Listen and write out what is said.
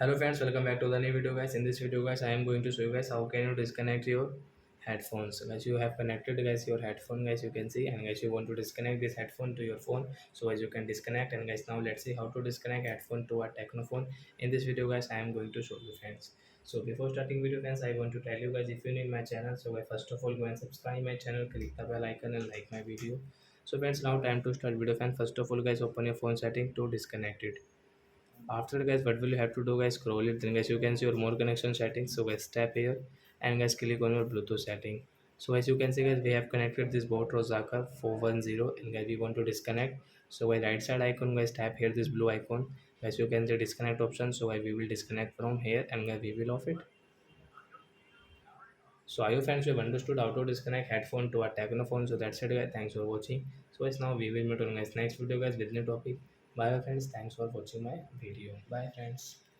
Hello friends, welcome back to the new video guys. In this video guys, I am going to show you guys how can you disconnect your headphones. Guys, you have connected guys your headphone guys, you can see, and guys you want to disconnect this headphone to your phone. So as you can disconnect, and guys now let's see how to disconnect headphone to a Tecno phone. In this video guys, I am going to show you friends. So before starting video friends, I want to tell you guys if you need my channel, so guys first of all go and subscribe my channel, click the bell icon and like my video. So friends, now time to start video friends. First of all guys, open your phone setting to disconnect it. After that guys, what will you have to do guys, scroll it, then guys you can see your more connection settings. So guys tap here and guys click on your Bluetooth setting. So as you can see guys, we have connected this bot Rosaka 410, and guys we want to disconnect. So by right side icon guys, tap here this blue icon. Guys you can see disconnect option. So guys we will disconnect from here, and guys we will off it. So I hope friends you have understood how to disconnect headphone to a Tecno phone. So that's it guys, thanks for watching. So guys now we will meet on guys next video guys with new topic. Bye friends, thanks for watching my video. Bye friends.